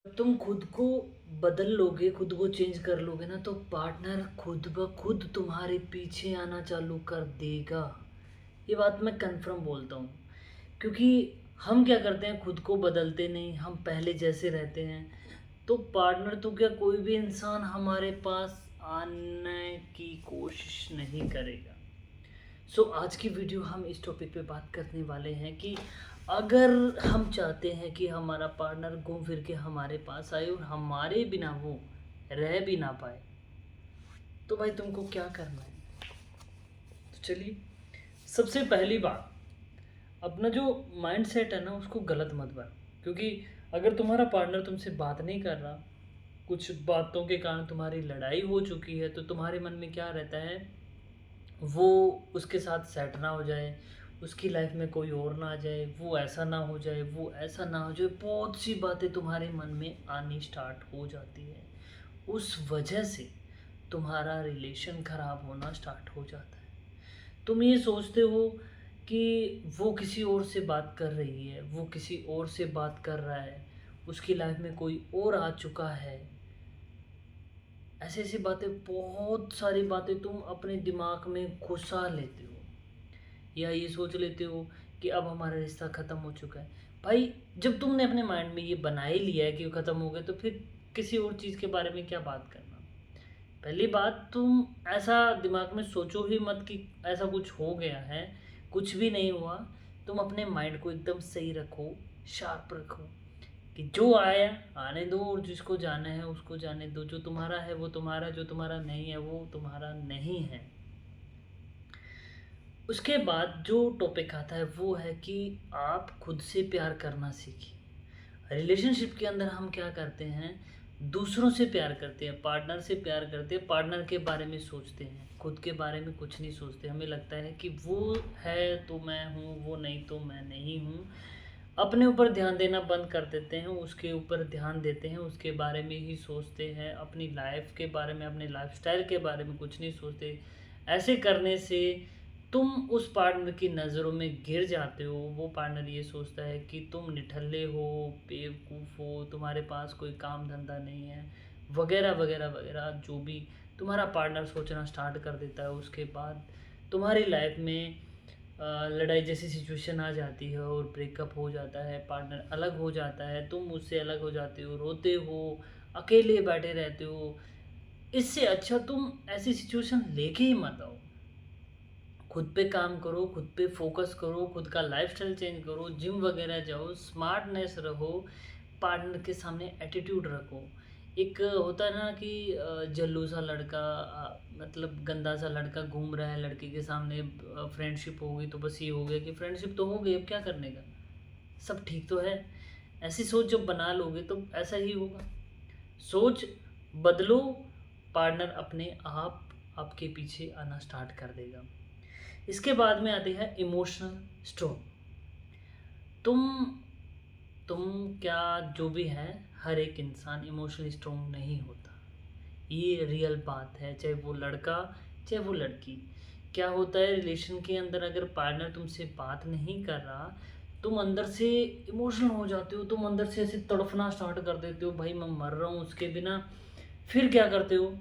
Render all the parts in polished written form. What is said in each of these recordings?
तुम खुद को बदल लोगे, खुद को चेंज कर लोगे ना, तो पार्टनर खुद ब खुद तुम्हारे पीछे आना चालू कर देगा। ये बात मैं कन्फर्म बोलता हूँ। क्योंकि हम क्या करते हैं, खुद को बदलते नहीं, हम पहले जैसे रहते हैं। तो पार्टनर तो क्या, कोई भी इंसान हमारे पास आने की कोशिश नहीं करेगा। आज की वीडियो हम इस टॉपिक पे बात करने वाले हैं कि अगर हम चाहते हैं कि हमारा पार्टनर घूम फिर के हमारे पास आए और हमारे बिना वो रह भी ना पाए, तो भाई तुमको क्या करना है। तो चलिए, सबसे पहली बात, अपना जो माइंड सेट है ना, उसको गलत मत बनाओ। क्योंकि अगर तुम्हारा पार्टनर तुमसे बात नहीं कर रहा, कुछ बातों के कारण तुम्हारी लड़ाई हो चुकी है, तो तुम्हारे मन में क्या रहता है, वो उसके साथ सेट ना हो जाए, उसकी लाइफ में कोई और ना आ जाए, वो ऐसा ना हो जाए, वो ऐसा ना हो जाए, बहुत सी बातें तुम्हारे मन में आनी स्टार्ट हो जाती है। उस वजह से तुम्हारा रिलेशन ख़राब होना स्टार्ट हो जाता है। तुम ये सोचते हो कि वो किसी और से बात कर रही है, वो किसी और से बात कर रहा है, उसकी लाइफ में कोई और आ चुका है। ऐसी ऐसी बातें, बहुत सारी बातें तुम अपने दिमाग में घुसा लेते हो, या ये सोच लेते हो कि अब हमारा रिश्ता ख़त्म हो चुका है। भाई, जब तुमने अपने माइंड में ये बना ही लिया है कि वो ख़त्म हो गया, तो फिर किसी और चीज़ के बारे में क्या बात करना। पहली बात, तुम ऐसा दिमाग में सोचो ही मत कि ऐसा कुछ हो गया है। कुछ भी नहीं हुआ। तुम अपने माइंड को एकदम सही रखो, शार्प रखो, कि जो आया आने दो, और जिसको जाना है उसको जाने दो। जो तुम्हारा है वो तुम्हारा, जो तुम्हारा नहीं है वो तुम्हारा नहीं है। उसके बाद जो टॉपिक आता है वो है कि आप खुद से प्यार करना सीखिए। रिलेशनशिप के अंदर हम क्या करते हैं, दूसरों से प्यार करते हैं, पार्टनर से प्यार करते हैं, पार्टनर के बारे में सोचते हैं, खुद के बारे में कुछ नहीं सोचते। हमें लगता है कि वो है तो मैं हूँ, वो नहीं तो मैं नहीं हूँ। अपने ऊपर ध्यान देना बंद कर देते हैं, उसके ऊपर ध्यान देते हैं, उसके बारे में ही सोचते हैं, अपनी लाइफ के बारे में, अपने लाइफस्टाइल के बारे में कुछ नहीं सोचते। ऐसे करने से तुम उस पार्टनर की नज़रों में गिर जाते हो। वो पार्टनर ये सोचता है कि तुम निठल्ले हो, बेवकूफ़ हो, तुम्हारे पास कोई काम धंधा नहीं है, वगैरह वगैरह वगैरह। जो भी तुम्हारा पार्टनर सोचना स्टार्ट कर देता है, उसके बाद तुम्हारी लाइफ में लड़ाई जैसी सिचुएशन आ जाती है और ब्रेकअप हो जाता है, पार्टनर अलग हो जाता है, तुम उससे अलग हो जाते हो, रोते हो, अकेले बैठे रहते हो। इससे अच्छा तुम ऐसी सिचुएशन लेके ही मत आओ। खुद पे काम करो, खुद पे फोकस करो, खुद का लाइफस्टाइल चेंज करो, जिम वगैरह जाओ, स्मार्टनेस रहो, पार्टनर के सामने एटीट्यूड रखो। एक होता है ना कि जल्लू सा लड़का, मतलब गंदा सा लड़का घूम रहा है लड़की के सामने, फ्रेंडशिप हो गई तो बस ये हो गया कि फ्रेंडशिप तो हो गई, अब क्या करने का, सब ठीक तो है। ऐसी सोच जब बना लोगे तो ऐसा ही होगा। सोच बदलो, पार्टनर अपने आप आपके पीछे आना स्टार्ट कर देगा। इसके बाद में आते हैं इमोशनल स्ट्रोंग। तुम तुम क्या, जो भी है, हर एक इंसान इमोशनली स्ट्रोंग नहीं होता। ये रियल बात है, चाहे वो लड़का चाहे वो लड़की। क्या होता है रिलेशन के अंदर, अगर पार्टनर तुमसे बात नहीं कर रहा, तुम अंदर से इमोशनल हो जाते हो, तुम अंदर से ऐसे तड़फना स्टार्ट कर देते हो, भाई मैं मर रहा हूँ उसके बिना। फिर क्या करते हो,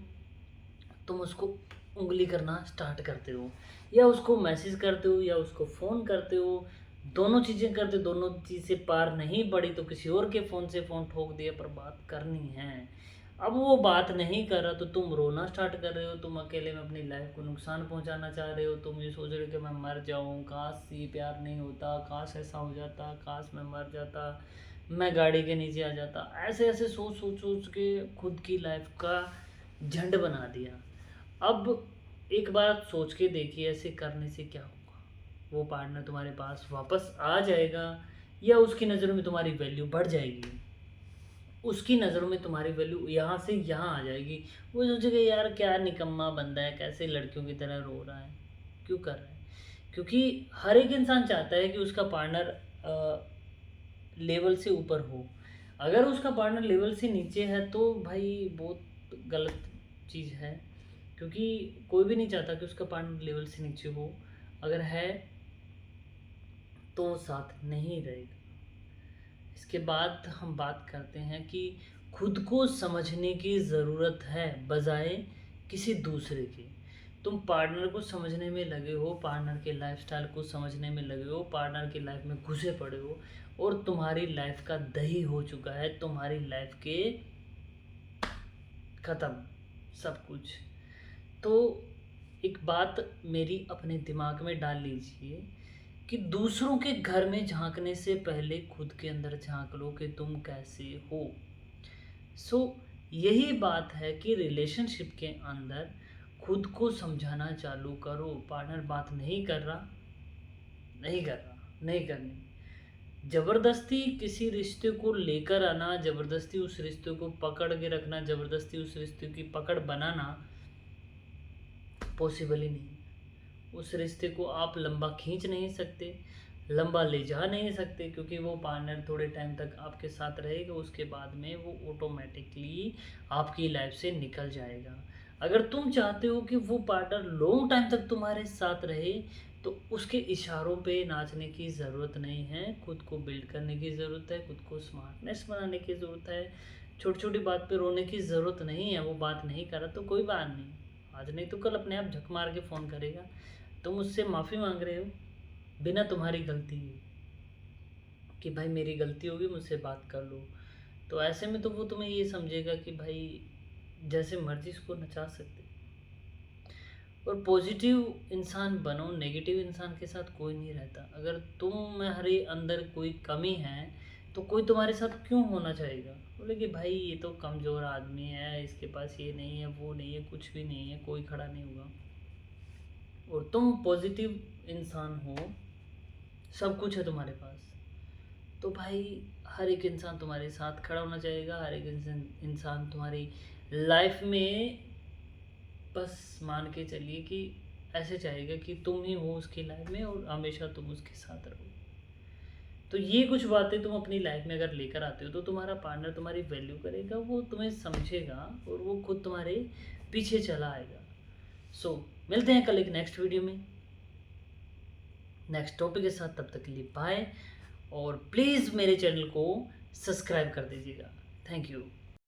तुम उसको उंगली करना स्टार्ट करते हो, या उसको मैसेज करते हो, या उसको फ़ोन करते हो। दोनों चीज़ें करते, दोनों चीज़ से पार नहीं पड़ी तो किसी और के फ़ोन से फ़ोन ठोक दिया, पर बात करनी है। अब वो बात नहीं कर रहा तो तुम रोना स्टार्ट कर रहे हो, तुम अकेले में अपनी लाइफ को नुकसान पहुंचाना चाह रहे हो, तुम ये सोच रहे हो कि मैं मर जाऊं, काश ये प्यार नहीं होता, काश ऐसा हो जाता, काश मैं मर जाता, मैं गाड़ी के नीचे आ जाता। ऐसे ऐसे सोच सोच सोच के खुद की लाइफ का झंड बना दिया। अब एक बार सोच के देखिए, ऐसे करने से क्या होगा। वो पार्टनर तुम्हारे पास वापस आ जाएगा, या उसकी नज़रों में तुम्हारी वैल्यू बढ़ जाएगी, उसकी नज़रों में तुम्हारी वैल्यू यहाँ से यहाँ आ जाएगी। वो सोचेगा यार क्या निकम्मा बंदा है, कैसे लड़कियों की तरह रो रहा है, क्यों कर रहा है। क्योंकि हर एक इंसान चाहता है कि उसका पार्टनर लेवल से ऊपर हो। अगर उसका पार्टनर लेवल से नीचे है तो भाई बहुत गलत चीज़ है। क्योंकि कोई भी नहीं चाहता कि उसका पार्टनर लेवल से नीचे हो। अगर है तो वो साथ नहीं रहेगा। इसके बाद हम बात करते हैं कि खुद को समझने की ज़रूरत है बजाय किसी दूसरे की। तुम पार्टनर को समझने में लगे हो, पार्टनर के लाइफस्टाइल को समझने में लगे हो, पार्टनर की लाइफ में घुसे पड़े हो और तुम्हारी लाइफ का दही हो चुका है, तुम्हारी लाइफ के ख़त्म सब कुछ। तो एक बात मेरी अपने दिमाग में डाल लीजिए कि दूसरों के घर में झांकने से पहले खुद के अंदर झांक लो कि तुम कैसे हो। सो यही बात है कि रिलेशनशिप के अंदर खुद को समझाना चालू करो। पार्टनर बात नहीं कर रहा, नहीं कर रहा, नहीं करनी। ज़बरदस्ती किसी रिश्ते को लेकर आना, ज़बरदस्ती उस रिश्ते को पकड़ के रखना, ज़बरदस्ती उस रिश्ते की पकड़ बनाना पॉसिबल ही नहीं। उस रिश्ते को आप लंबा खींच नहीं सकते, लंबा ले जा नहीं सकते, क्योंकि वो पार्टनर थोड़े टाइम तक आपके साथ रहेगा, उसके बाद में वो ऑटोमेटिकली आपकी लाइफ से निकल जाएगा। अगर तुम चाहते हो कि वो पार्टनर लॉन्ग टाइम तक तुम्हारे साथ रहे तो उसके इशारों पे नाचने की ज़रूरत नहीं है, खुद को बिल्ड करने की ज़रूरत है, खुद को स्मार्टनेस बनाने की ज़रूरत है। छोटी छोटी बात पे रोने की ज़रूरत नहीं है। वो बात नहीं करा तो कोई बात नहीं, आज नहीं तो कल अपने आप झक मार के फ़ोन करेगा। तुम उससे माफ़ी मांग रहे हो बिना तुम्हारी गलती है कि भाई मेरी गलती होगी, मुझसे बात कर लो। तो ऐसे में तो वो तुम्हें ये समझेगा कि भाई जैसे मर्जी इसको नचा सकते। और पॉजिटिव इंसान बनो, नेगेटिव इंसान के साथ कोई नहीं रहता। अगर तुम्हारे अंदर कोई कमी है तो कोई तुम्हारे साथ क्यों होना चाहेगा। बोले कि भाई ये तो कमज़ोर आदमी है, इसके पास ये नहीं है, वो नहीं है, कुछ भी नहीं है, कोई खड़ा नहीं होगा। और तुम पॉजिटिव इंसान हो, सब कुछ है तुम्हारे पास, तो भाई हर एक इंसान तुम्हारे साथ खड़ा होना चाहेगा। हर एक इंसान तुम्हारी लाइफ में बस मान के चलिए कि ऐसे चाहेगा कि तुम ही हो उसकी लाइफ में और हमेशा तुम उसके साथ रहो। तो ये कुछ बातें तुम अपनी लाइफ में अगर लेकर आते हो तो तुम्हारा पार्टनर तुम्हारी वैल्यू करेगा, वो तुम्हें समझेगा और वो खुद तुम्हारे पीछे चला आएगा। सो मिलते हैं कल एक नेक्स्ट वीडियो में नेक्स्ट टॉपिक के साथ। तब तक के लिए बाय, और प्लीज़ मेरे चैनल को सब्सक्राइब कर दीजिएगा। Thank you.